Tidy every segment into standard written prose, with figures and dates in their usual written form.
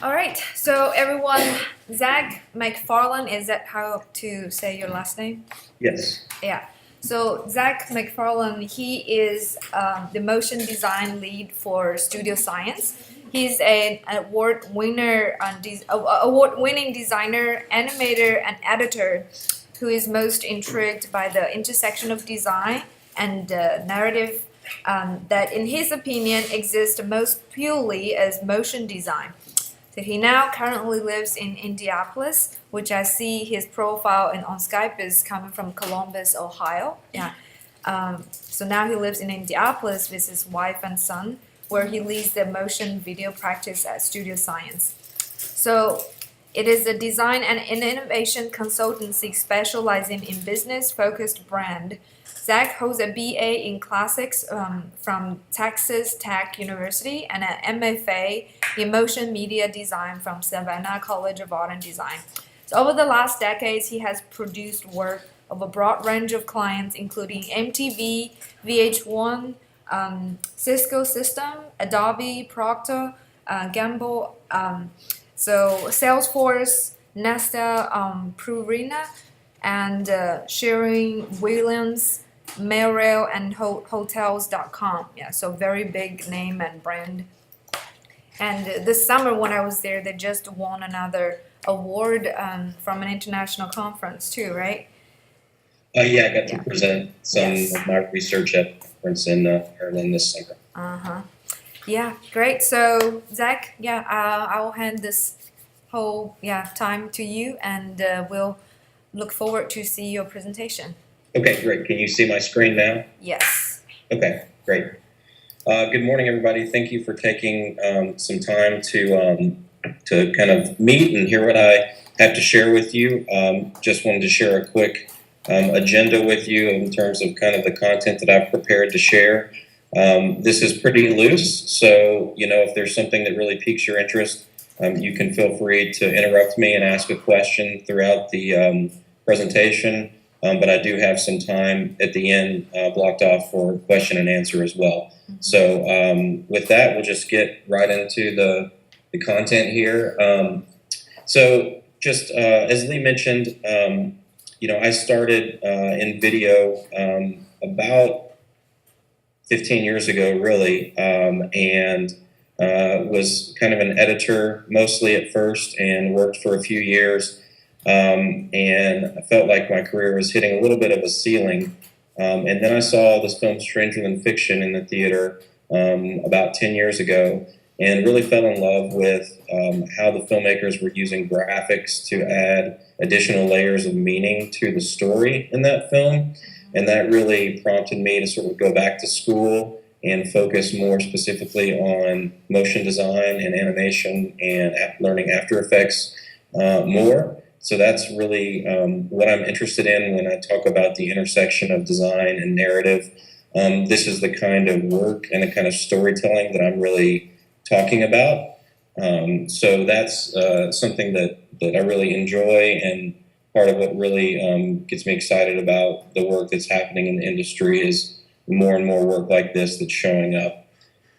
All right, so everyone, Zach McFarlen, is that how to say your last name? Yes. Yeah. So Zach McFarlen, he is the motion design lead for Studio Science. He's an award-winning designer, animator, and editor who is most intrigued by the intersection of design and narrative that, in his opinion, exists most purely as motion design. So he now currently lives in Indianapolis, which I see his profile and on Skype is coming from Columbus, Ohio. Yeah. So now he lives in Indianapolis with his wife and son, where he leads the motion video practice at Studio Science. So it is a design and innovation consultancy specializing in business-focused brand. Zach holds a BA in Classics from Texas Tech University and an MFA in Motion Media Design from Savannah College of Art and Design. So over the last decades, he has produced work of a broad range of clients, including MTV, VH1, Cisco Systems, Adobe, Proctor, Gamble, so Salesforce, Nestlé Purina, and Sherwin-Williams, Merrell, and Hotels.com. Yeah, so very big name and brand. And this summer when I was there, they just won another award from an international conference too, right? Yeah, I got to present some Yes. of my research at a conference in Ireland this summer. Uh-huh. Yeah, great. So Zach, yeah, I'll hand this whole time to you, and we'll look forward to see your presentation. Okay, great. Can you see my screen now? Yes. Okay, great. Good morning, everybody. Thank you for taking some time to kind of meet and hear what I have to share with you. Just wanted to share a quick agenda with you in terms of kind of the content that I've prepared to share. This is pretty loose, so if there's something that really piques your interest, you can feel free to interrupt me and ask a question throughout the presentation. But I do have some time at the end blocked off for question and answer as well. So with that, we'll just get right into the content here. So just as Lee mentioned, I started in video about 15 years ago, really, and was kind of an editor mostly at first and worked for a few years. And I felt like my career was hitting a little bit of a ceiling. And then I saw this film Stranger Than Fiction in the theater about 10 years ago and really fell in love with how the filmmakers were using graphics to add additional layers of meaning to the story in that film. And that really prompted me to sort of go back to school and focus more specifically on motion design and animation and learning After Effects more. So that's really what I'm interested in when I talk about the intersection of design and narrative. This is the kind of work and the kind of storytelling that I'm really talking about. So that's something that I really enjoy, and part of what really gets me excited about the work that's happening in the industry is more and more work like this that's showing up.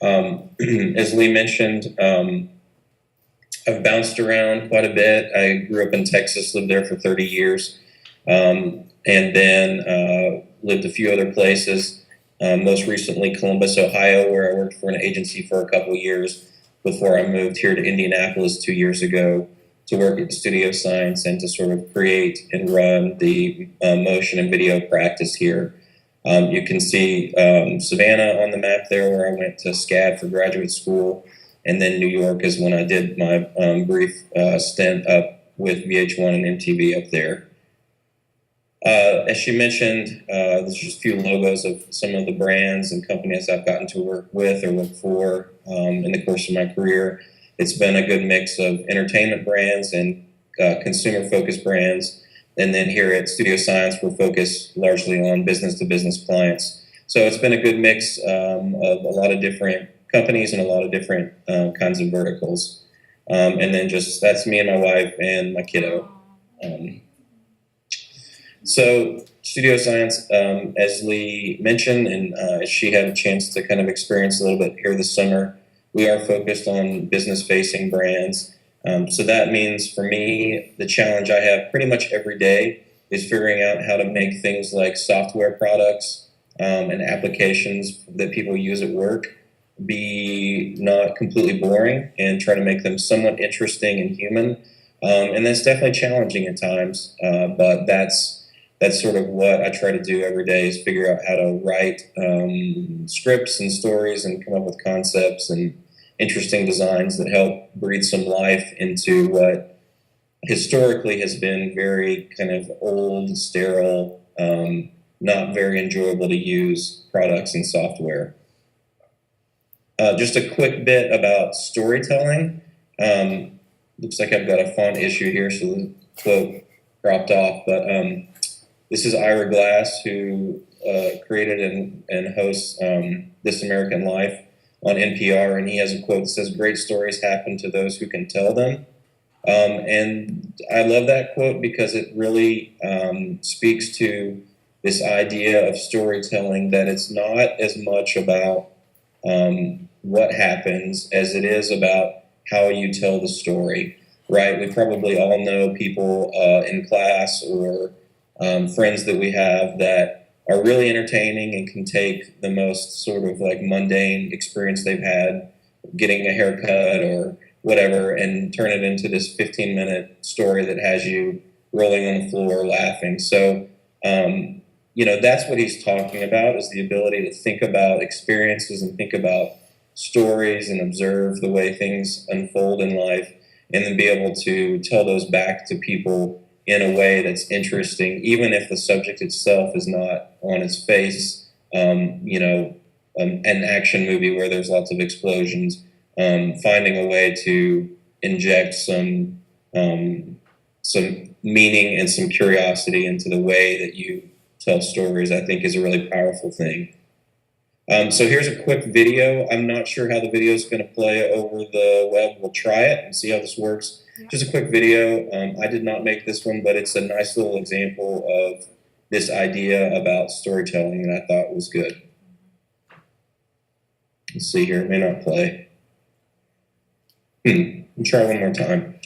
As Lee mentioned, I've bounced around quite a bit. I grew up in Texas, lived there for 30 years, and then lived a few other places. Most recently, Columbus, Ohio, where I worked for an agency for a couple of years before I moved here to Indianapolis 2 years ago to work at Studio Science and to sort of create and run the motion and video practice here. You can see Savannah on the map there, where I went to SCAD for graduate school. And then New York is when I did my brief stint up with VH1 and MTV up there. As she mentioned, there's just a few logos of some of the brands and companies I've gotten to work with or work for in the course of my career. It's been a good mix of entertainment brands and consumer-focused brands. And then here at Studio Science, we're focused largely on business-to-business clients. So it's been a good mix of a lot of different companies and a lot of different kinds of verticals. And then that's me and my wife and my kiddo. So Studio Science, as Lee mentioned, and as she had a chance to kind of experience a little bit here this summer, we are focused on business-facing brands. So that means for me, the challenge I have pretty much every day is figuring out how to make things like software products and applications that people use at work be not completely boring and try to make them somewhat interesting and human. And that's definitely challenging at times, but that's sort of what I try to do every day is figure out how to write scripts and stories and come up with concepts and interesting designs that help breathe some life into what historically has been very kind of old, sterile, not very enjoyable to use products and software. Just a quick bit about storytelling. Looks like I've got a font issue here, so the quote dropped off, but this is Ira Glass, who created and hosts This American Life on NPR, and he has a quote that says, "Great stories happen to those who can tell them." And I love that quote because it really speaks to this idea of storytelling, that it's not as much about what happens as it is about how you tell the story, right? We probably all know people in class or friends that we have that are really entertaining and can take the most sort of like mundane experience they've had, getting a haircut or whatever, and turn it into this 15-minute story that has you rolling on the floor laughing. So, that's what he's talking about, is the ability to think about experiences and think about stories and observe the way things unfold in life, and then be able to tell those back to people in a way that's interesting, even if the subject itself is not on its face, an action movie where there's lots of explosions. Finding a way to inject some meaning and some curiosity into the way that you tell stories, I think, is a really powerful thing. So here's a quick video. I'm not sure how the video is going to play over the web. We'll try it and see how this works. Yeah. Just a quick video. I did not make this one, but it's a nice little example of this idea about storytelling that I thought was good. Let's see here. It may not play. I'll try one more time.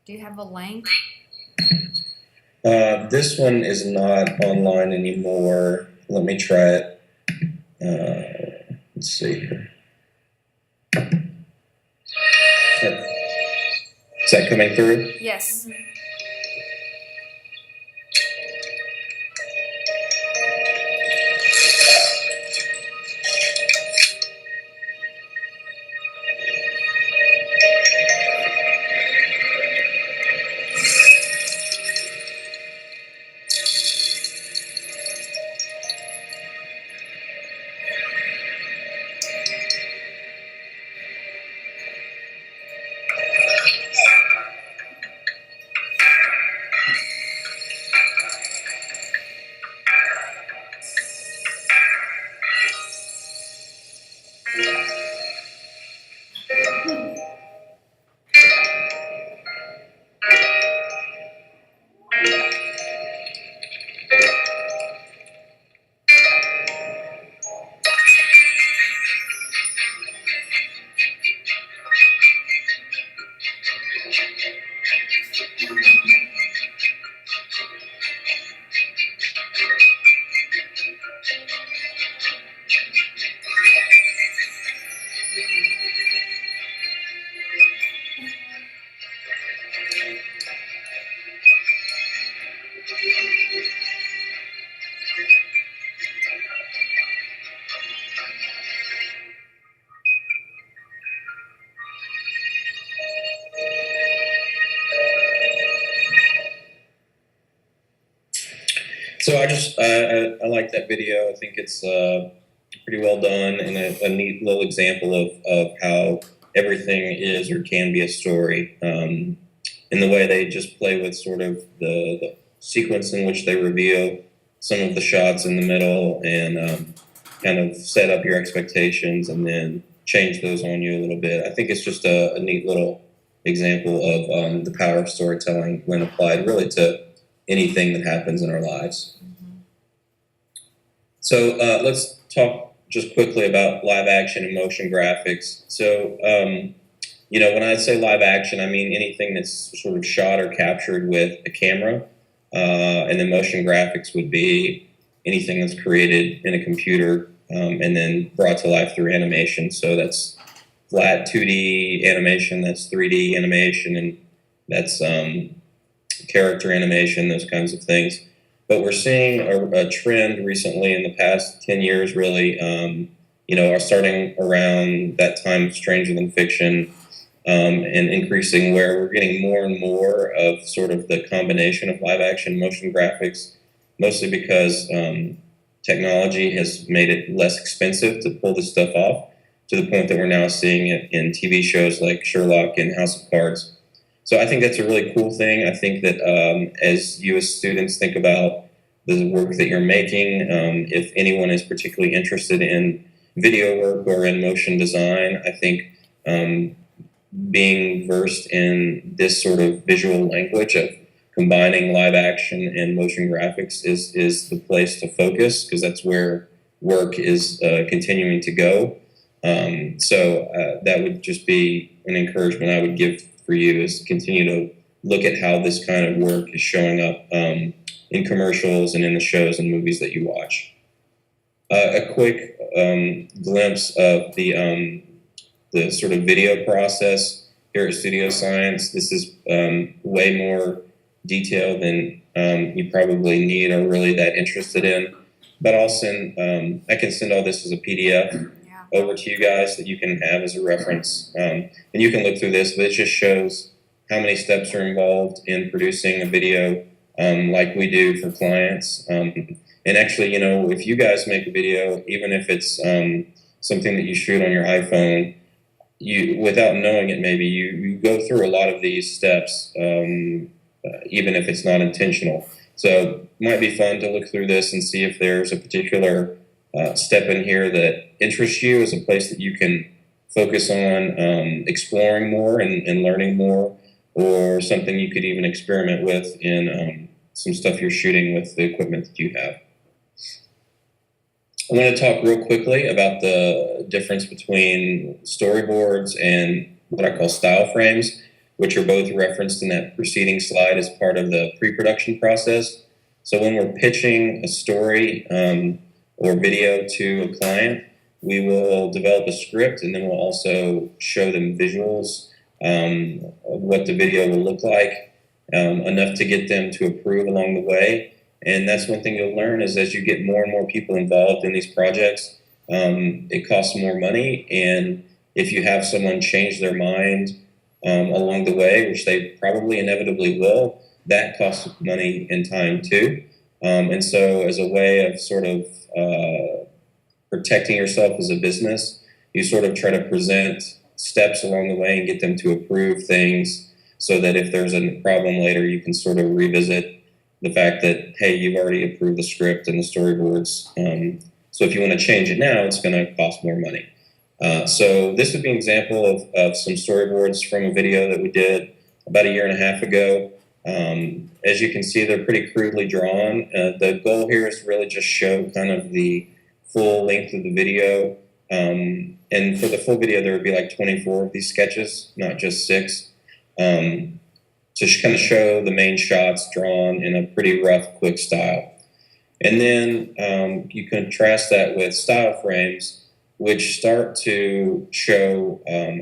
Do you have a link? This one is not online anymore. Let me try it. Let's see here. Is that coming through? Yes. So I like that video. I think it's pretty well done and a neat little example of how everything is or can be a story. In the way they just play with sort of the sequence in which they reveal some of the shots in the middle and kind of set up your expectations and then change those on you a little bit. I think it's just a neat little example of the power of storytelling when applied really to anything that happens in our lives. Mm-hmm. So let's talk just quickly about live action and motion graphics. So, when I say live action, I mean anything that's sort of shot or captured with a camera. And then motion graphics would be anything that's created in a computer and then brought to life through animation. So that's flat 2D animation, that's 3D animation, and that's character animation, those kinds of things. But we're seeing a trend recently in the past 10 years, really, starting around that time of Stranger Than Fiction, and increasing, where we're getting more and more of sort of the combination of live action motion graphics, mostly because technology has made it less expensive to pull this stuff off, to the point that we're now seeing it in TV shows like Sherlock and House of Cards. So I think that's a really cool thing. I think that as you as students think about the work that you're making, if anyone is particularly interested in video work or in motion design, I think being versed in this sort of visual language of combining live action and motion graphics is the place to focus, because that's where work is continuing to go. So that would just be an encouragement I would give for you, is continue to look at how this kind of work is showing up in commercials and in the shows and movies that you watch. A quick glimpse of the sort of video process here at Studio Science. This is way more detailed than you probably need or really that interested in. But I can send all this as a PDF over to you guys that you can have as a reference. And you can look through this, but it just shows how many steps are involved in producing a video like we do for clients. And actually, if you guys make a video, even if it's something that you shoot on your iPhone, without knowing it, maybe you go through a lot of these steps, even if it's not intentional. So it might be fun to look through this and see if there's a particular step in here that interests you as a place that you can focus on exploring more and learning more, or something you could even experiment with in some stuff you're shooting with the equipment that you have. I want to talk real quickly about the difference between storyboards and what I call style frames, which are both referenced in that preceding slide as part of the pre-production process. So when we're pitching a story or video to a client, we will develop a script, and then we'll also show them visuals of what the video will look like, enough to get them to approve along the way. And that's one thing you'll learn, is as you get more and more people involved in these projects, it costs more money. And if you have someone change their mind along the way, which they probably inevitably will, that costs money and time too. And so as a way of sort of protecting yourself as a business, you sort of try to present steps along the way and get them to approve things, so that if there's a problem later, you can sort of revisit the fact that, hey, you've already approved the script and the storyboards. So if you want to change it now, it's going to cost more money. So this would be an example of some storyboards from a video that we did about 1.5 years ago. As you can see, they're pretty crudely drawn. The goal here is to really just show kind of the full length of the video. And for the full video, there would be like 24 of these sketches, not just 6. To kind of show the main shots drawn in a pretty rough, quick style. And then you contrast that with style frames, which start to show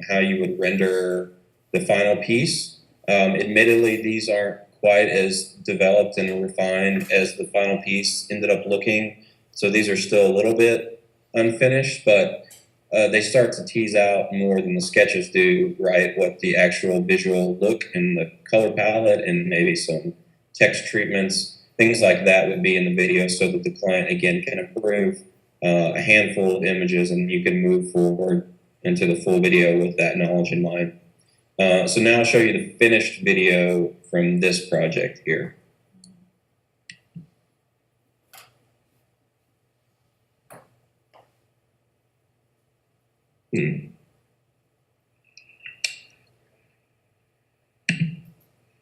how you would render the final piece. Admittedly, these aren't quite as developed and refined as the final piece ended up looking. So these are still a little bit unfinished, but they start to tease out more than the sketches do, right? What the actual visual look and the color palette and maybe some text treatments, things like that would be in the video, so that the client, again, can approve a handful of images, and you can move forward into the full video with that knowledge in mind. So now I'll show you the finished video from this project here.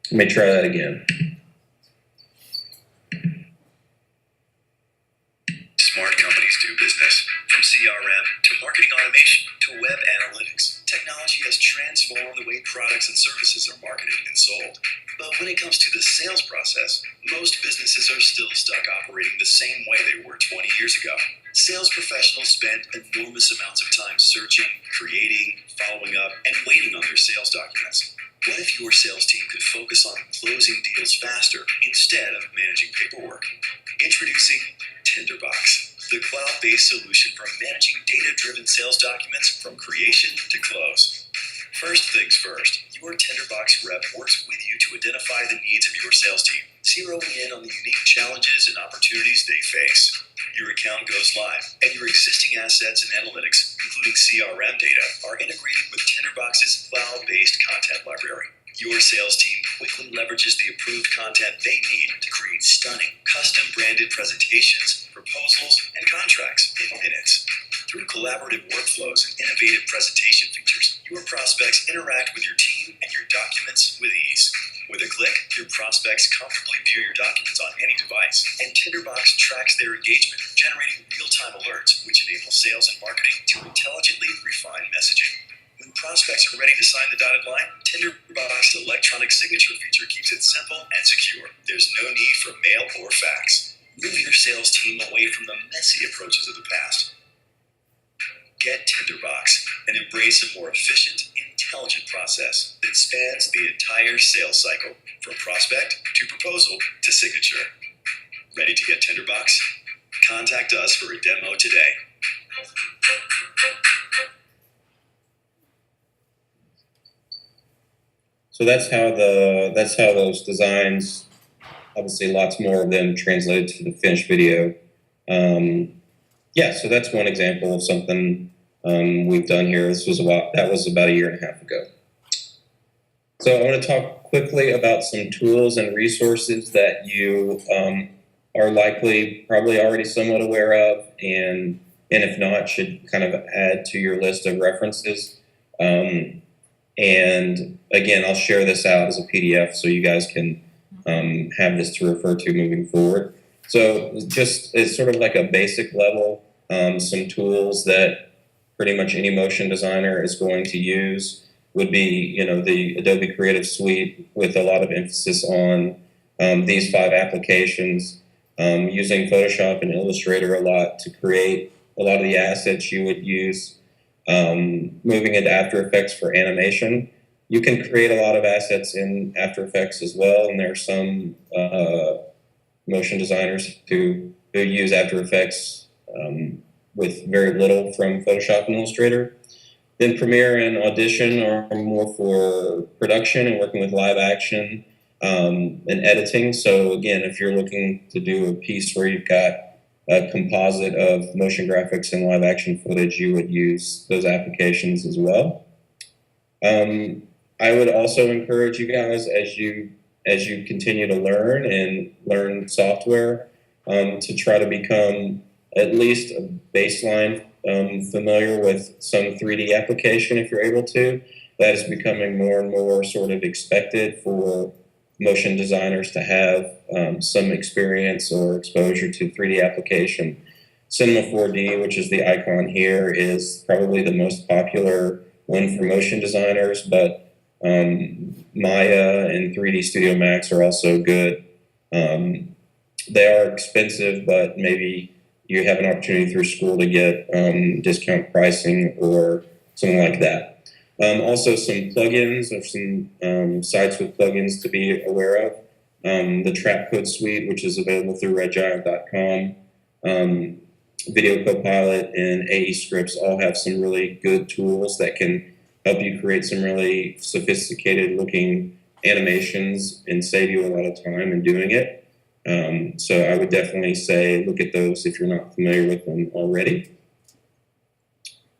Let me try that again. Smart companies do business. From CRM to marketing automation to web analytics, technology has transformed the way products and services are marketed and sold. But when it comes to the sales process, most businesses are still stuck operating the same way they were 20 years ago. Sales professionals spend enormous amounts of time searching, creating, following up, and waiting on their sales documents. What if your sales team could focus on closing deals faster instead of managing paperwork? Introducing Tinderbox, the cloud-based solution for managing data-driven sales documents from creation to close. First things first, your Tinderbox rep works with you to identify the needs of your sales team, zeroing in on the unique challenges and opportunities they face. Your account goes live, and your existing assets and analytics, including CRM data, are integrated with Tinderbox's cloud-based content library. Your sales team quickly leverages the approved content they need to create stunning, custom-branded presentations, proposals, and contracts in minutes. Through collaborative workflows and innovative presentation features, your prospects interact with your team and your documents with ease. With a click, your prospects comfortably view your documents on any device, and Tinderbox tracks their engagement, generating real-time alerts, which enable sales and marketing to intelligently refine messaging. When prospects are ready to sign the dotted line, Tinderbox's electronic signature feature keeps it simple and secure. There's no need for mail or fax. Move your sales team away from the messy approaches of the past. Get Tinderbox and embrace a more efficient, intelligent process that spans the entire sales cycle, from prospect to proposal to signature. Ready to get Tinderbox? Contact us for a demo today. So that's how those designs, obviously lots more of them translated to the finished video. So that's one example of something we've done here. That was about a year and a half ago. So I want to talk quickly about some tools and resources that you are probably already somewhat aware of, and if not, should kind of add to your list of references. And again, I'll share this out as a PDF so you guys can have this to refer to moving forward. So just as sort of like a basic level, some tools that pretty much any motion designer is going to use would be, the Adobe Creative Suite, with a lot of emphasis on these 5 applications, using Photoshop and Illustrator a lot to create a lot of the assets you would use. Moving into After Effects for animation. You can create a lot of assets in After Effects as well, and there are some motion designers who use After Effects with very little from Photoshop and Illustrator. Then Premiere and Audition are more for production and working with live action and editing. So again, if you're looking to do a piece where you've got a composite of motion graphics and live action footage, you would use those applications as well. I would also encourage you guys, as you continue to learn software, to try to become at least a baseline familiar with some 3D application if you're able to. That is becoming more and more sort of expected for motion designers to have some experience or exposure to 3D application. Cinema 4D, which is the icon here, is probably the most popular one for motion designers, but Maya and 3D Studio Max are also good. They are expensive, but maybe you have an opportunity through school to get discount pricing or something like that. Also some plugins, or some sites with plugins to be aware of. The Trapcode Suite, which is available through redgiant.com. Video Copilot and AE Scripts all have some really good tools that can help you create some really sophisticated looking animations and save you a lot of time in doing it. So I would definitely say look at those if you're not familiar with them already.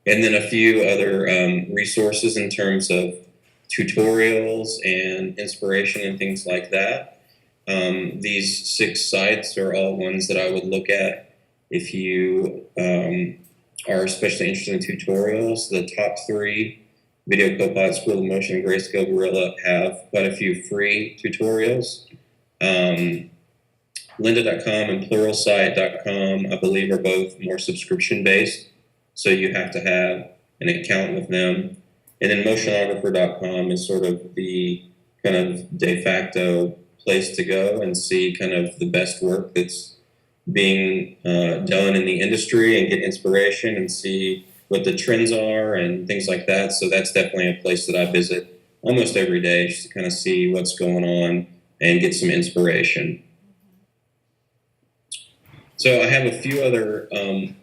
And then a few other resources in terms of tutorials and inspiration and things like that. These 6 sites are all ones that I would look at if you are especially interested in tutorials. The top 3, Video Copilot, School of Motion, and Grayscale Gorilla, have quite a few free tutorials. Lynda.com and Pluralsight.com, I believe, are both more subscription-based. So you have to have an account with them. And then motionographer.com is sort of the kind of de facto place to go and see kind of the best work that's being done in the industry and get inspiration and see what the trends are and things like that. So that's definitely a place that I visit almost every day just to kind of see what's going on and get some inspiration. So I have a few other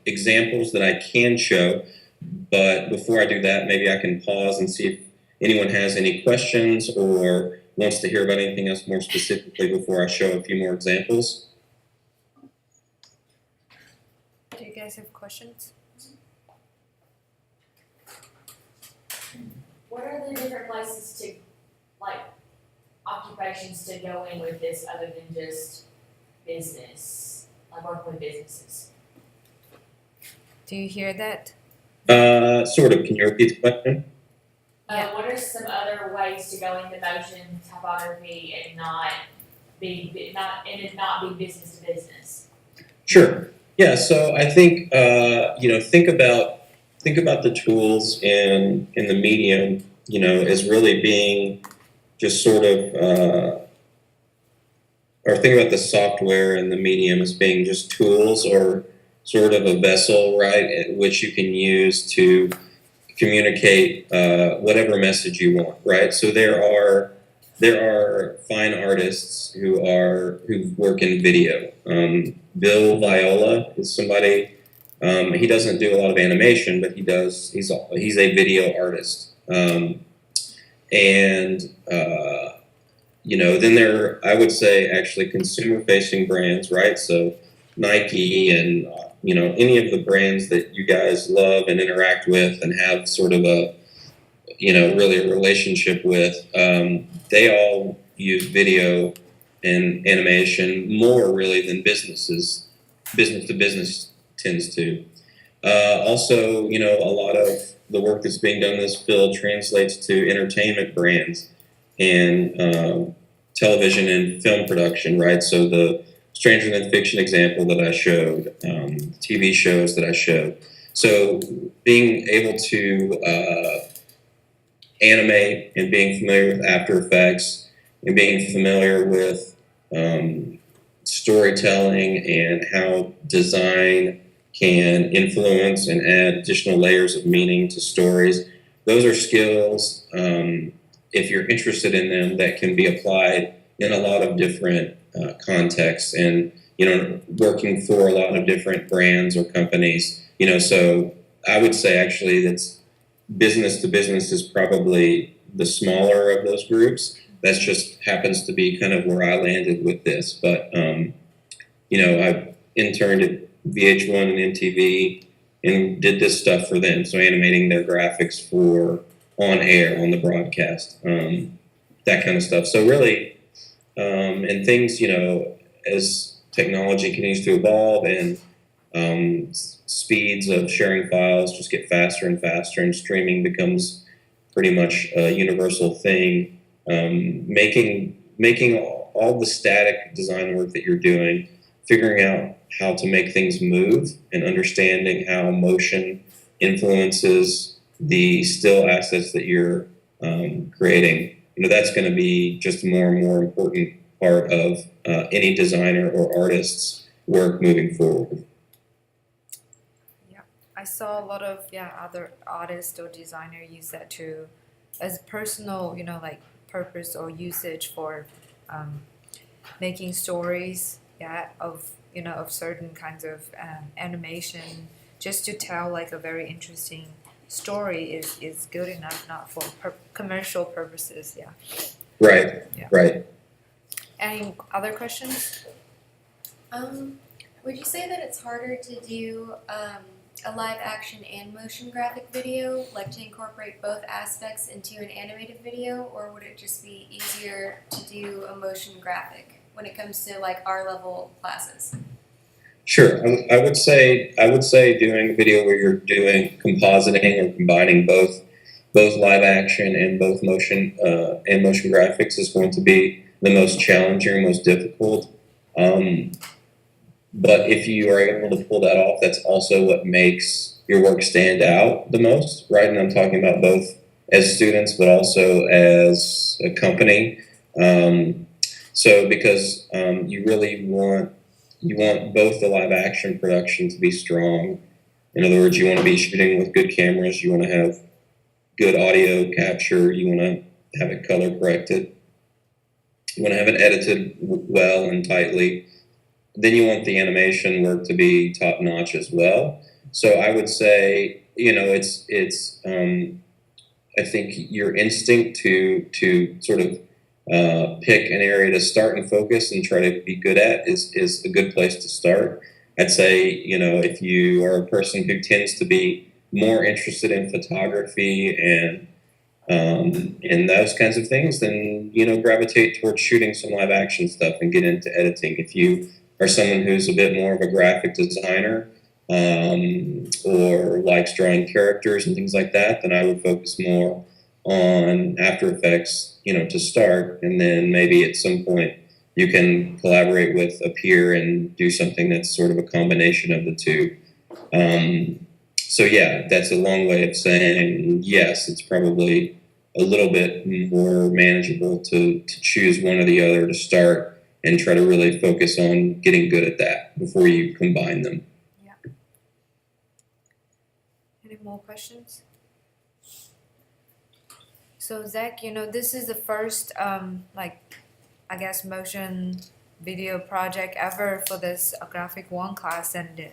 examples that I can show, but before I do that, maybe I can pause and see if anyone has any questions or wants to hear about anything else more specifically before I show a few more examples. Do you guys have questions? What are the different places to, like, occupations to go in with this other than just business, like working with businesses? Do you hear that? Sort of. Can you repeat the question? Yeah. What are some other ways to go into motion typography and not be business to business? Sure. Yeah. So I think think about the tools in the medium, as really being just sort of, or think about the software and the medium as being just tools or sort of a vessel, right, which you can use to communicate whatever message you want, right? So there are fine artists who work in video. Bill Viola is somebody. He doesn't do a lot of animation, but he's a video artist. Then I would say actually consumer-facing brands, right? So Nike and any of the brands that you guys love and interact with and have sort of a really a relationship with, they all use video and animation more really than business to business tends to. Also, a lot of the work that's being done in this field translates to entertainment brands and television and film production, right? So the Stranger Than Fiction example that I showed, TV shows that I showed. So being able to animate and being familiar with After Effects and being familiar with storytelling and how design can influence and add additional layers of meaning to stories. Those are skills, if you're interested in them, that can be applied in a lot of different contexts and, working for a lot of different brands or companies. So I would say actually that's business to business is probably the smaller of those groups. That just happens to be kind of where I landed with this. But, I've interned at VH1 and MTV and did this stuff for them. So animating their graphics for on air, on the broadcast, that kind of stuff. So really, and things, as technology continues to evolve and speeds of sharing files just get faster and faster and streaming becomes pretty much a universal thing, making all the static design work that you're doing, figuring out how to make things move and understanding how motion influences the still assets that you're creating. That's going to be just a more and more important part of any designer or artist's work moving forward. Yeah, I saw a lot of other artists or designer use that too, as personal, like purpose or usage for making stories. Of certain kinds of animation, just to tell like a very interesting story is good enough, not for commercial purposes. Yeah. Right. Yeah. Right. Any other questions? Would you say that it's harder to do a live action and motion graphic video, like to incorporate both aspects into an animated video, or would it just be easier to do a motion graphic when it comes to like our level classes? Sure. I would say doing a video where you're doing compositing or combining both live action and both motion graphics is going to be the most challenging, most difficult. But if you are able to pull that off, that's also what makes your work stand out the most, right? And I'm talking about both as students, but also as a company. So because you really want both the live action production to be strong. In other words, you want to be shooting with good cameras. You want to have good audio capture. You want to have it color corrected. You want to have it edited well and tightly. Then you want the animation work to be top notch as well. So I would say, it's I think your instinct to sort of pick an area to start and focus and try to be good at is a good place to start. I'd say, if you are a person who tends to be more interested in photography and those kinds of things, then, gravitate towards shooting some live action stuff and get into editing. If you are someone who's a bit more of a graphic designer, or likes drawing characters and things like that, then I would focus more on After Effects, to start, and then maybe at some point you can collaborate with a peer and do something that's sort of a combination of the two. So yeah, that's a long way of saying yes, it's probably a little bit more manageable to choose one or the other to start and try to really focus on getting good at that before you combine them. Any more questions? So Zach, this is the first I guess motion video project ever for this Graphic 1 class, and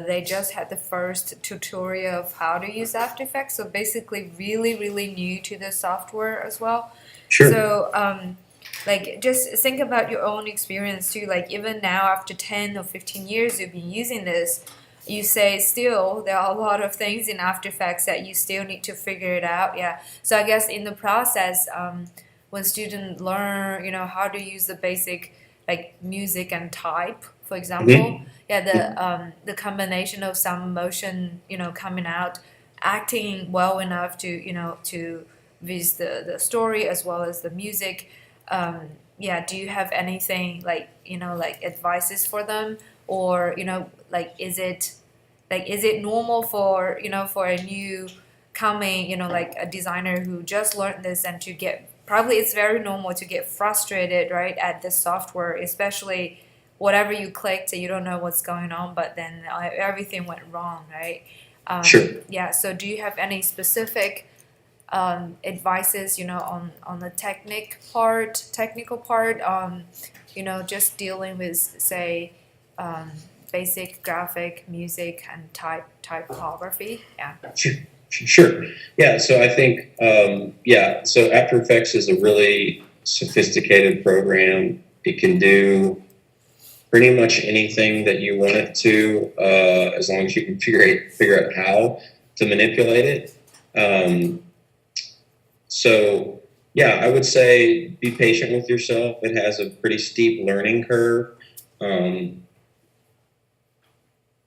they just had the first tutorial of how to use After Effects. So basically really, really new to the software as well. Sure. So just think about your own experience too. Like even now after 10 or 15 years you've been using this, you say still there are a lot of things in After Effects that you still need to figure it out. Yeah. So I guess in the process, when students learn, how to use the basic like music and type, for example, the combination of some motion, coming out, acting well enough to vis the story as well as the music. Do you have anything like advices for them, or is it normal for for a new coming like a designer who just learned this and to get, probably it's very normal to get frustrated, right, at the software, especially whatever you clicked, you don't know what's going on, but then everything went wrong, right? Sure. Yeah. So do you have any specific advices, on the technical part, just dealing with, say, basic graphic, music, and typography? Yeah. Sure. Yeah. So I think, so After Effects is a really sophisticated program. It can do pretty much anything that you want it to, as long as you can figure out how to manipulate it. So yeah, I would say be patient with yourself. It has a pretty steep learning curve.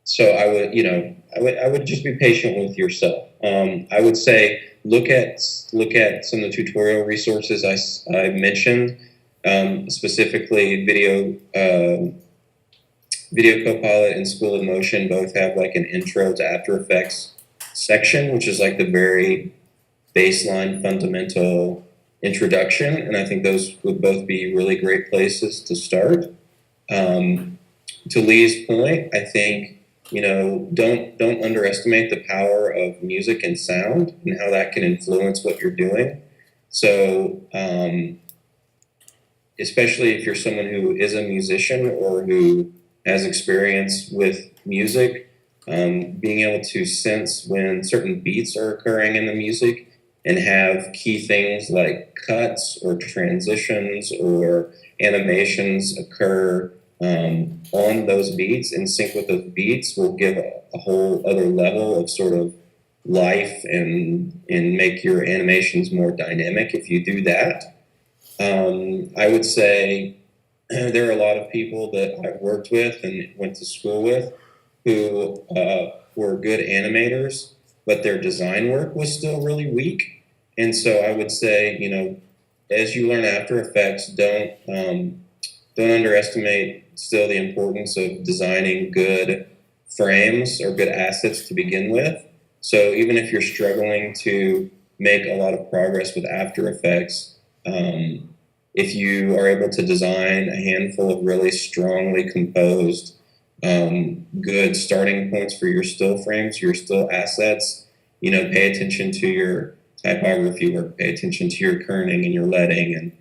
So I would just be patient with yourself. I would say look at some of the tutorial resources I mentioned, specifically Video Copilot and School of Motion both have like an intro to After Effects section, which is like the very baseline fundamental introduction, and I think those would both be really great places to start. To Lee's point, I think don't underestimate the power of music and sound and how that can influence what you're doing. So especially if you're someone who is a musician or who has experience with music, being able to sense when certain beats are occurring in the music and have key things like cuts or transitions or animations occur on those beats, in sync with those beats, will give a whole other level of sort of life and make your animations more dynamic if you do that. I would say there are a lot of people that I've worked with and went to school with who were good animators, but their design work was still really weak. And so I would say, as you learn After Effects, don't underestimate still the importance of designing good frames or good assets to begin with. So even if you're struggling to make a lot of progress with After Effects, if you are able to design a handful of really strongly composed, good starting points for your still frames, your still assets, pay attention to your typography work, pay attention to your kerning and your leading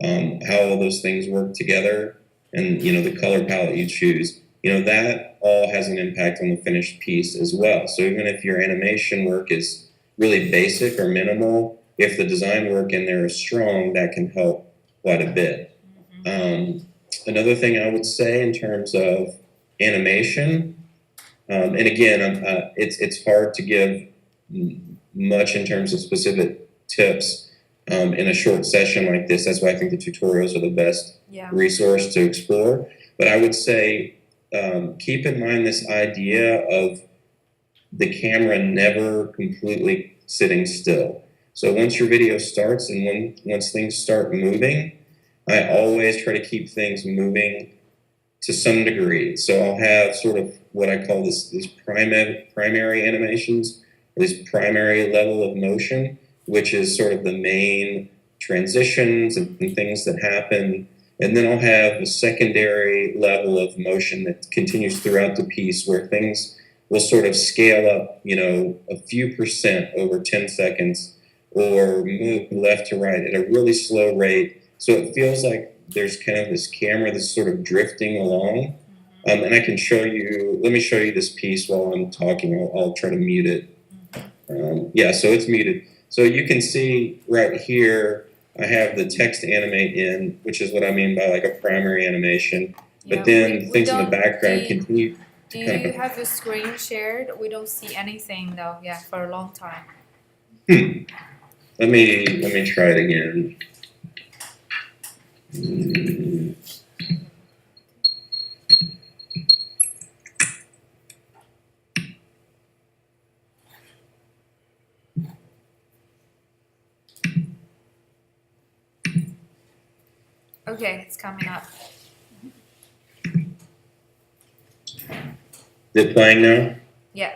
and how all those things work together, and the color palette you choose. That all has an impact on the finished piece as well. So even if your animation work is really basic or minimal, if the design work in there is strong, that can help quite a bit. Another thing I would say in terms of animation, and again, it's hard to give much in terms of specific tips in a short session like this. That's why I think the tutorials are the best resource to explore. But I would say keep in mind this idea of the camera never completely sitting still. So once your video starts and once things start moving, I always try to keep things moving to some degree. So I'll have sort of what I call these primary animations, this primary level of motion, which is sort of the main transitions and things that happen. And then I'll have a secondary level of motion that continues throughout the piece where things will sort of scale up, a few percent over 10 seconds or move left to right at a really slow rate. So it feels like there's kind of this camera that's sort of drifting along. And I can let me show you this piece while I'm talking. I'll try to mute it. So it's muted. So you can see right here, I have the text animate in, which is what I mean by like a primary animation. But then things in the background continue. Do you have your screen shared? We don't see anything though, for a long time. Let me try it again. Okay, it's coming up. Is it playing now? Yeah.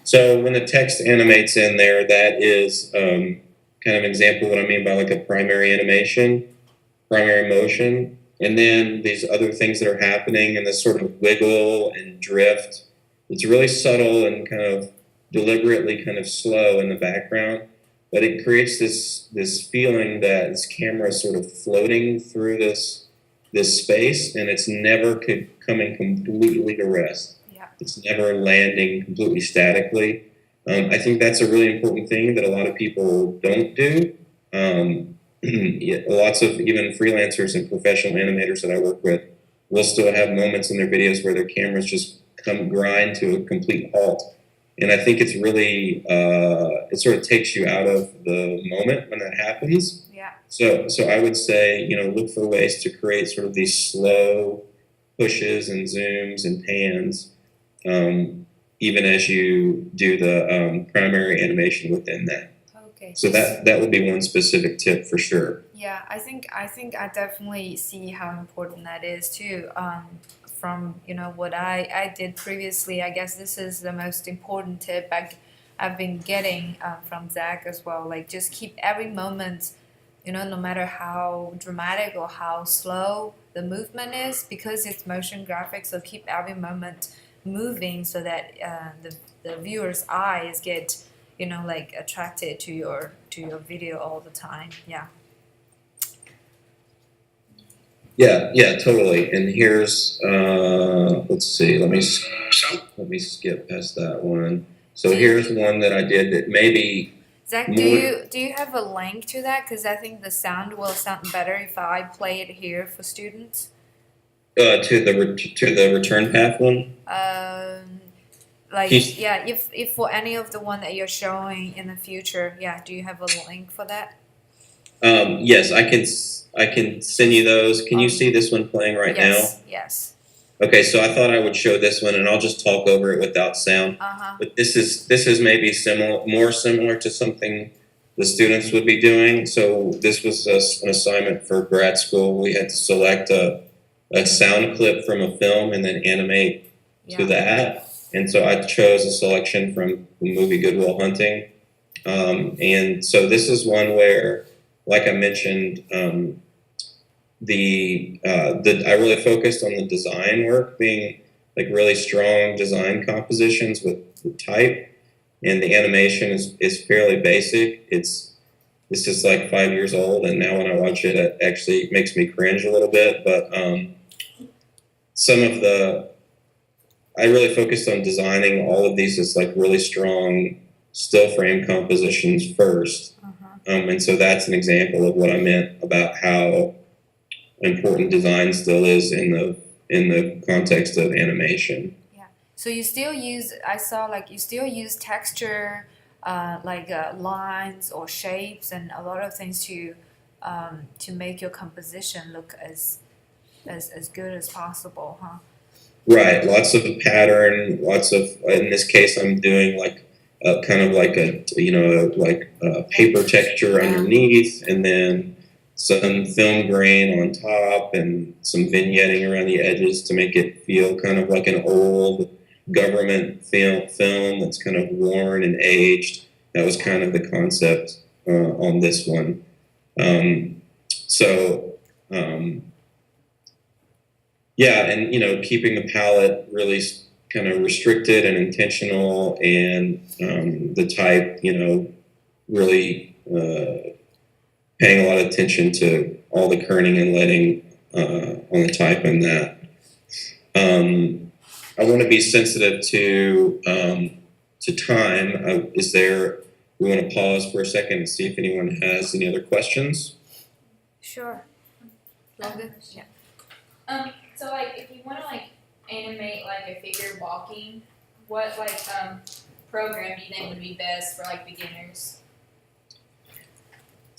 So when the text animates in there, that is kind of an example of what I mean by like a primary animation, primary motion. And then these other things that are happening and this sort of wiggle and drift. It's really subtle and kind of deliberately kind of slow in the background. But it creates this feeling that this camera is sort of floating through this space, and it's never coming completely to rest. Yeah. It's never landing completely statically. I think that's a really important thing that a lot of people don't do. Lots of even freelancers and professional animators that I work with will still have moments in their videos where their cameras just grind to a complete halt. And I think it's really, it sort of takes you out of the moment when that happens. Yeah. So I would say, look for ways to create sort of these slow pushes and zooms and pans, even as you do the primary animation within that. Okay. So that would be one specific tip for sure. Yeah, I think I definitely see how important that is too. From what I did previously, I guess this is the most important tip I've been getting from Zach as well. Like just keep every moment, no matter how dramatic or how slow the movement is, because it's motion graphics. So keep every moment moving so that the viewer's eyes get attracted to your video all the time. Yeah. Yeah, totally. And here's, let's see, let me skip past that one. So here's one that I did that maybe. Zach, do you have a link to that? Because I think the sound will sound better if I play it here for students. To the return path one. If for any of the one that you're showing in the future, do you have a link for that? Yes, I can send you those. Can you see this one playing right now? Yes. Okay, so I thought I would show this one, and I'll just talk over it without sound. But this is maybe more similar to something the students would be doing. So this was an assignment for grad school. We had to select a a sound clip from a film and then animate to that. And so I chose a selection from the movie Good Will Hunting. And so this is one where, like I mentioned, I really focused on the design work being like really strong design compositions with type, and the animation is fairly basic. It's just like 5 years old, and now when I watch it, it actually makes me cringe a little bit. But I really focused on designing all of these as like really strong still frame compositions first. And so that's an example of what I meant about how important design still is in the context of animation. So you still use, I saw like you still use texture, lines or shapes and a lot of things to make your composition look as good as possible, huh? Right, lots of pattern, in this case I'm doing like kind of like a paper texture underneath, and then some film grain on top and some vignetting around the edges to make it feel kind of like an old government film that's kind of worn and aged. That was kind of the concept on this one. And keeping the palette really kind of restricted and intentional, and the type, really paying a lot of attention to all the kerning and letting on the type and that. I want to be sensitive to time. We want to pause for a second and see if anyone has any other questions. Sure. Yeah. So like if you want to like animate like a figure walking, what like program do you think would be best for like beginners?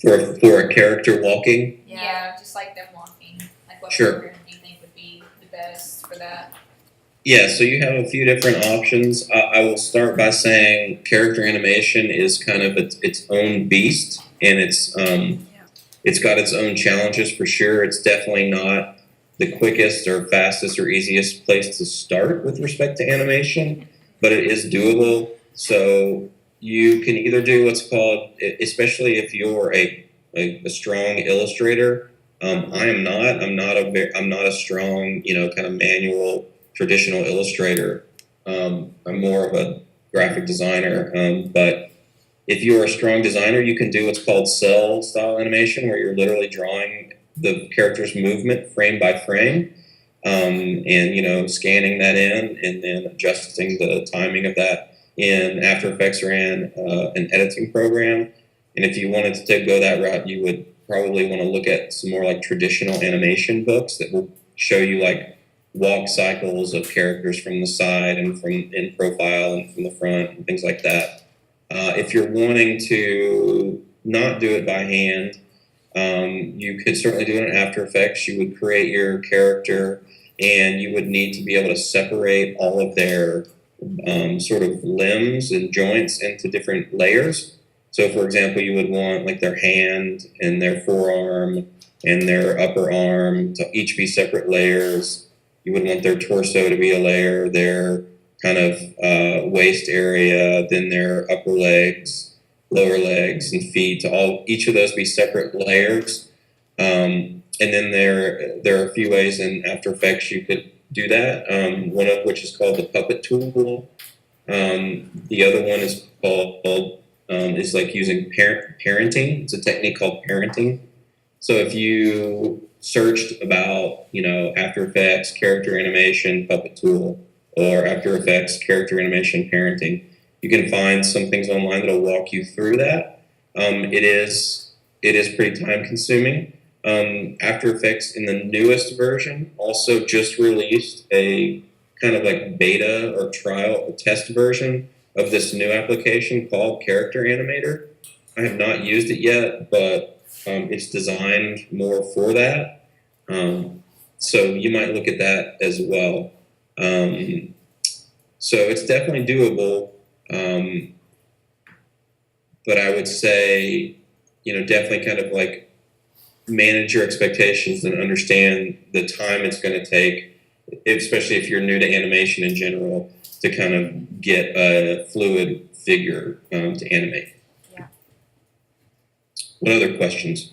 For a character walking? Yeah, just like them walking. Like what Sure. program do you think would be the best for that? Yeah, so you have a few different options. I will start by saying character animation is kind of its own beast, and it's got its own challenges for sure. It's definitely not the quickest or fastest or easiest place to start with respect to animation, but it is doable. So you can either do what's called, especially if you're a strong illustrator. I'm not a strong, kind of manual traditional illustrator. I'm more of a graphic designer. But if you're a strong designer, you can do what's called cell style animation, where you're literally drawing the character's movement frame by frame, and scanning that in and then adjusting the timing of that in After Effects or in an editing program. And if you wanted to go that route, you would probably want to look at some more like traditional animation books that will show you like walk cycles of characters from the side and from in profile and from the front and things like that. If you're wanting to not do it by hand, you could certainly do it in After Effects. You would create your character, and you would need to be able to separate all of their sort of limbs and joints into different layers. So, for example, you would want like their hand and their forearm and their upper arm to each be separate layers. You would want their torso to be a layer, their kind of waist area, then their upper legs, lower legs, and feet, to each of those be separate layers. And then there are a few ways in After Effects you could do that. One of which is called the puppet tool. The other one is called is like using parenting. It's a technique called parenting. So if you searched about, After Effects, character animation, puppet tool, or After Effects, character animation, parenting, you can find some things online that'll walk you through that. It is pretty time consuming. After Effects in the newest version also just released a kind of like beta or trial or test version of this new application called Character Animator. I have not used it yet, but it's designed more for that. So you might look at that as well. So it's definitely doable. But I would say, definitely kind of like manage your expectations and understand the time it's going to take, especially if you're new to animation in general, to kind of get a fluid figure to animate. Yeah. What other questions?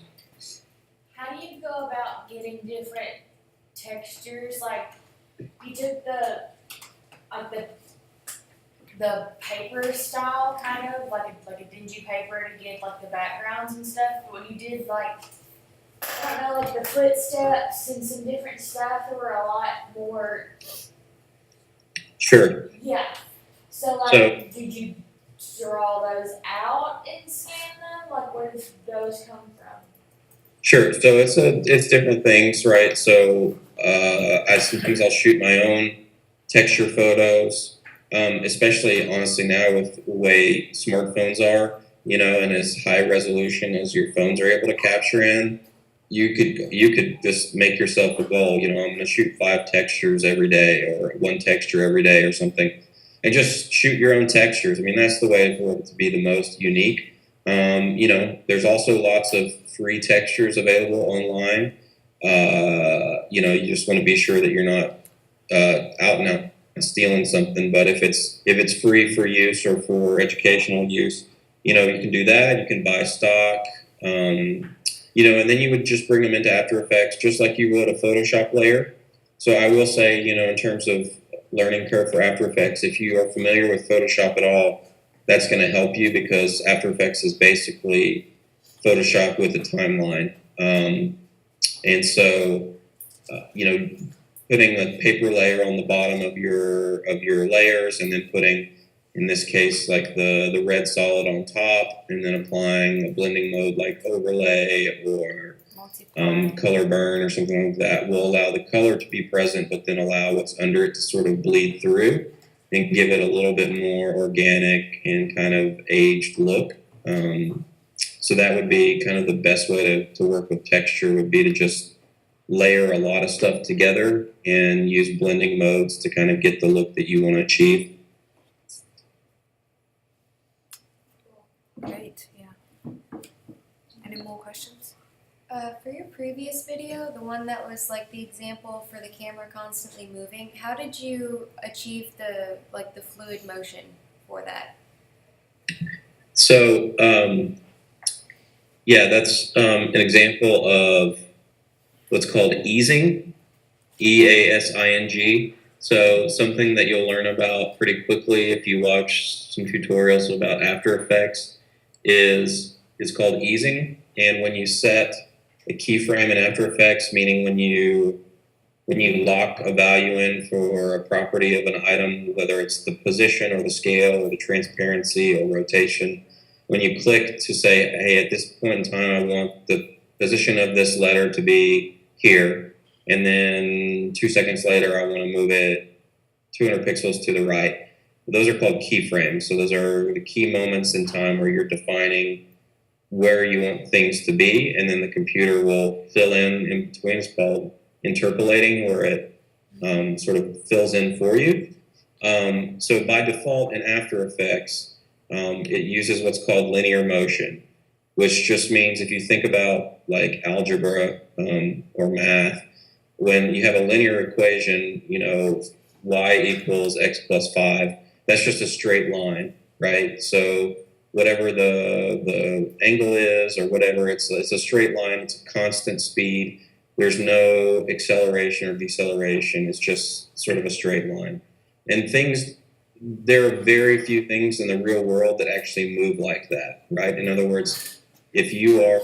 How do you go about getting different textures? Like, you took the paper style, kind of like a dingy paper to get like the backgrounds and stuff. But when you did like, I don't know, like the footsteps and some different stuff, there were a lot more. Sure. Yeah. So like, So- did you draw those out and scan them? Like, where did those come from? Sure. So it's different things, right? So I'll shoot my own texture photos, especially honestly now with the way smartphones are, and as high resolution as your phones are able to capture in, you could just make yourself a goal. I'm going to shoot 5 textures every day, or 1 texture every day, or something, and just shoot your own textures. I mean, that's the way for it to be the most unique. There's also lots of free textures available online. You just want to be sure that you're not out and out stealing something. But if it's free for use or for educational use, you can do that. You can buy stock. And then you would just bring them into After Effects just like you would a Photoshop layer. So I will say, in terms of learning curve for After Effects, if you are familiar with Photoshop at all, that's going to help you, because After Effects is basically Photoshop with a timeline. And so, putting a paper layer on the bottom of your layers, and then putting, in this case, like the red solid on top, and then applying a blending mode like overlay or color burn or something like that, will allow the color to be present, but then allow what's under it to sort of bleed through and give it a little bit more organic and kind of aged look. So that would be kind of the best way to work with texture, would be to just layer a lot of stuff together and use blending modes to kind of get the look that you want to achieve. Great, yeah. Any more questions? For your previous video, the one that was like the example for the camera constantly moving, how did you achieve the fluid motion for that? So, that's an example of what's called easing, EASING. So something that you'll learn about pretty quickly if you watch some tutorials about After Effects is called easing. And when you set a keyframe in After Effects, meaning when you lock a value in for a property of an item, whether it's the position or the scale or the transparency or rotation, when you click to say, hey, at this point in time, I want the position of this letter to be here, and then 2 seconds later, I want to move it 200 pixels to the right. Those are called keyframes. So those are the key moments in time where you're defining where you want things to be, and then the computer will fill in between. It's called interpolating, where it sort of fills in for you. So by default in After Effects, it uses what's called linear motion, which just means, if you think about like algebra or math, when you have a linear equation, y equals x plus 5, that's just a straight line, right? So whatever the angle is, or whatever, it's a straight line. It's a constant speed. There's no acceleration or deceleration. It's just sort of a straight line. And there are very few things in the real world that actually move like that, right? In other words, if you are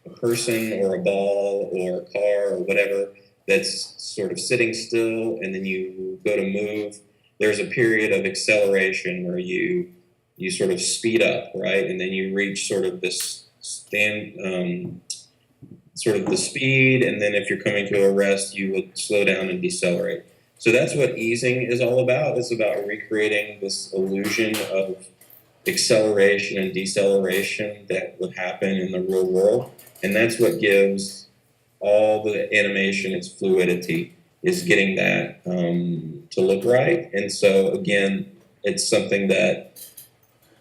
a person or a ball or a car or whatever that's sort of sitting still, and then you go to move, there's a period of acceleration where you sort of speed up, right? And then you reach sort of this sort of the speed, and then if you're coming to a rest, you would slow down and decelerate. So that's what easing is all about. It's about recreating this illusion of acceleration and deceleration that would happen in the real world. And that's what gives all the animation its fluidity, is getting that to look right. And so again, it's something that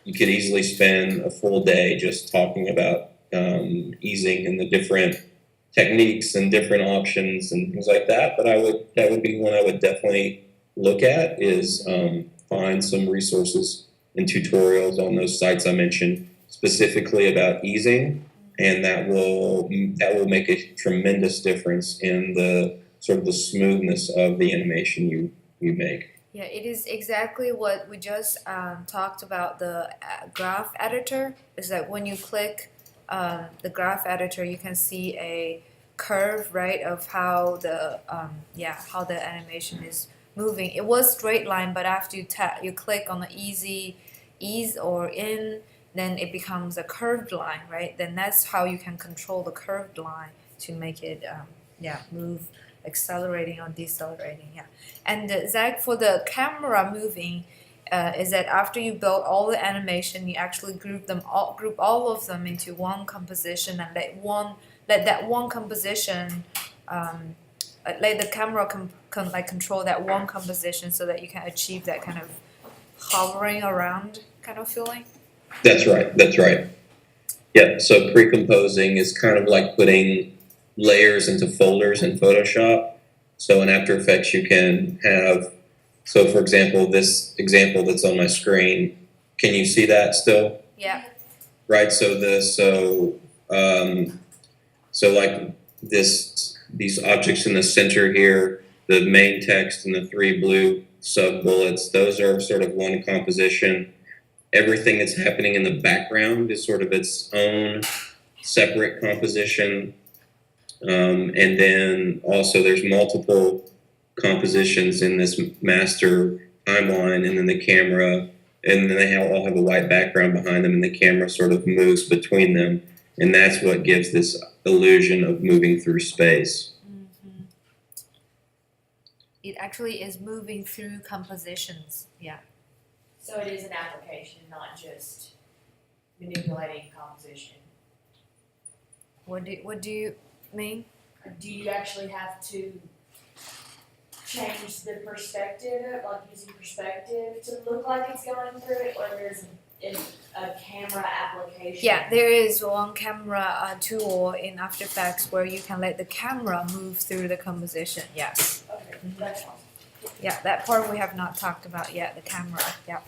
you could easily spend a full day just talking about easing and the different techniques and different options and things like that. But that would be one I would definitely look at, is find some resources and tutorials on those sites I mentioned, specifically about easing, and that will make a tremendous difference in the sort of the smoothness of the animation you make. Yeah, it is exactly what we just talked about. The graph editor is that when you click the graph editor, you can see a curve, right, of how the how the animation is moving. It was straight line, but after you click on the ease or in, then it becomes a curved line, right? Then that's how you can control the curved line to make it move, accelerating or decelerating. Yeah. And Zach, for the camera moving, is that after you build all the animation, you actually group all of them into one composition, and let that one composition let the camera control that one composition, so that you can achieve that kind of hovering around kind of feeling. That's right. Yeah, so pre-composing is kind of like putting layers into folders in Photoshop. So in After Effects you can have, so for example, this example that's on my screen, can you see that still? Yeah. Right, so like these objects in the center here, the main text and the 3 blue sub-bullets, those are sort of one composition. Everything that's happening in the background is sort of its own separate composition. And then also there's multiple compositions in this master timeline, and then the camera, and then they all have a white background behind them, and the camera sort of moves between them. And that's what gives this illusion of moving through space. Mm-hmm. It actually is moving through compositions. Yeah. So it is an application, not just manipulating composition. What do you mean? Or do you actually have to change the perspective, like using perspective to look like it's going through it, or there's a camera application? Yeah, there is one camera tool in After Effects where you can let the camera move through the composition. Yes. Okay, that's awesome. Yeah, that part we have not talked about yet. The camera. Yeah.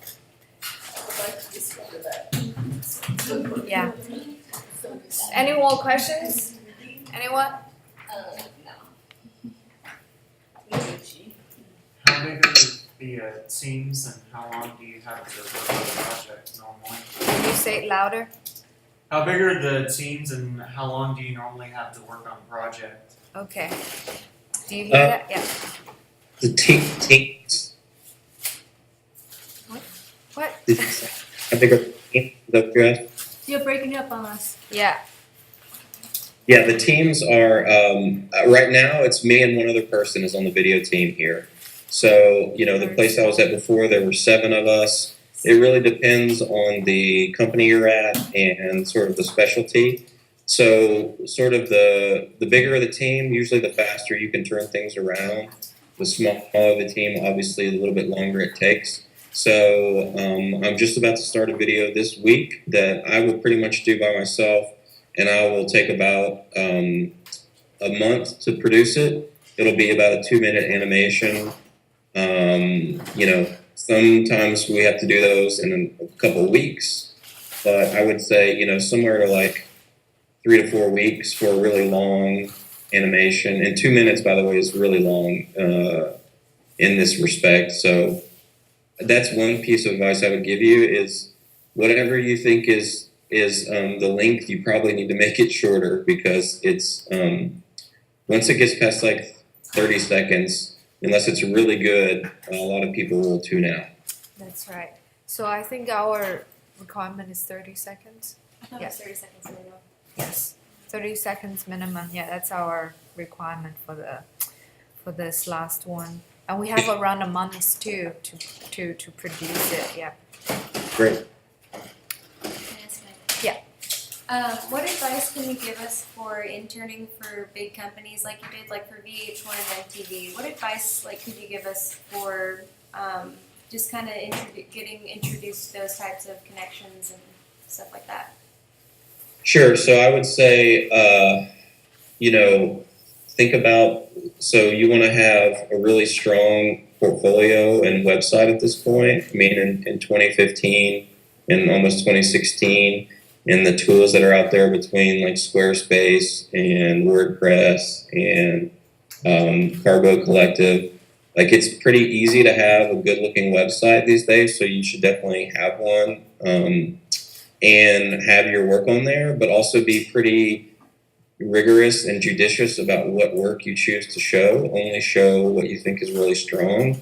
I would like to discover that. Yeah. Any more questions? Anyone? How big are the teams, and how long do you have to work on a project normally? Can you say it louder? How big are the teams, and how long do you normally have to work on a project? Okay. Do you hear that? Yeah. The teams. What? I think the You're breaking up on us. Yeah. Yeah, the teams are, right now it's me and one other person is on the video team here. So, the place I was at before, there were 7 of us. It really depends on the company you're at and sort of the specialty. So sort of the bigger the team, usually the faster you can turn things around. The smaller the team, obviously the little bit longer it takes. So I'm just about to start a video this week that I will pretty much do by myself, and I will take about a month to produce it. It'll be about a 2-minute animation. Sometimes we have to do those in a couple of weeks, but I would say, somewhere like 3 to 4 weeks for a really long animation. And 2 minutes, by the way, is really long in this respect. So that's one piece of advice I would give you is whatever you think is the length, you probably need to make it shorter, because it's once it gets past like 30 seconds, unless it's really good, a lot of people will tune out. That's right. So I think our requirement is 30 seconds. I thought Yeah. it was 30 seconds minimum. Yes. 30 seconds minimum. Yeah, that's our requirement for this last one. And we have around a month too to produce it. Yeah. Great. Can I ask my- Yeah. What advice can you give us for interning for big companies like you did, like for VH1 and MTV? What advice could you give us for just kind of getting introduced to those types of connections and stuff like that? Sure. So I would say think about, so you want to have a really strong portfolio and website at this point. I mean, in 2015 and almost 2016, and the tools that are out there between like Squarespace and WordPress and Cargo Collective, like it's pretty easy to have a good looking website these days, so you should definitely have one and have your work on there, but also be pretty rigorous and judicious about what work you choose to show. Only show what you think is really strong.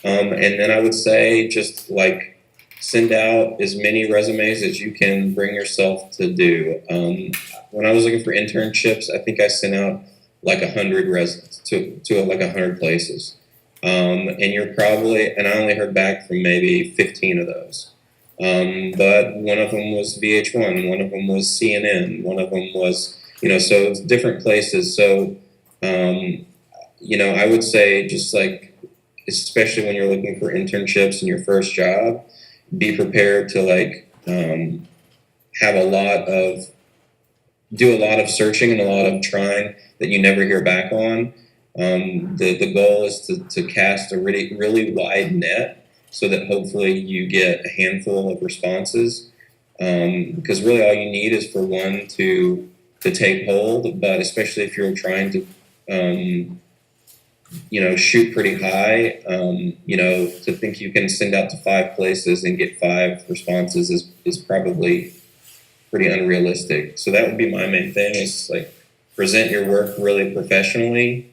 And then I would say just like send out as many resumes as you can bring yourself to do. When I was looking for internships, I think I sent out like 100 to like 100 places. And I only heard back from maybe 15 of those. But one of them was VH1, one of them was CNN, one of them was, so it's different places. So, I would say just like, especially when you're looking for internships in your first job, be prepared to like do a lot of searching and a lot of trying that you never hear back on. The goal is to cast a really, really wide net so that hopefully you get a handful of responses. Because really all you need is for one to take hold, but especially if you're trying to shoot pretty high, to think you can send out to 5 places and get 5 responses is probably pretty unrealistic. So that would be my main thing, is like present your work really professionally.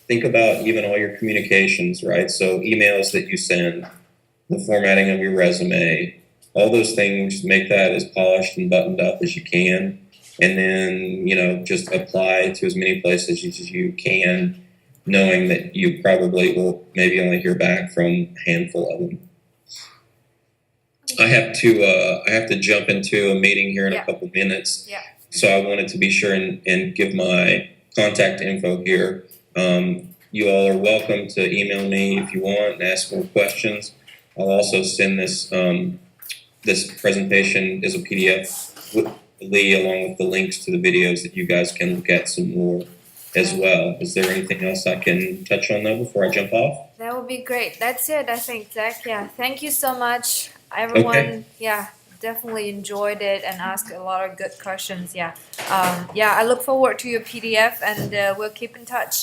Think about even all your communications, right? So emails that you send, the formatting of your resume, all those things, make that as polished and buttoned up as you can. And then, just apply to as many places as you can, knowing that you probably will maybe only hear back from a handful of them. I have to jump into a meeting here in a couple minutes. Yeah. So I wanted to be sure and give my contact info here. You all are welcome to email me if you want and ask more questions. I'll also send this presentation as a PDF with Lee, along with the links to the videos that you guys can look at some more as well. Is there anything else I can touch on though before I jump off? That would be great. That's it, I think, Zach. Yeah, thank you so much, everyone. Okay. Yeah, definitely enjoyed it and asked a lot of good questions. Yeah, I look forward to your PDF, and we'll keep in touch.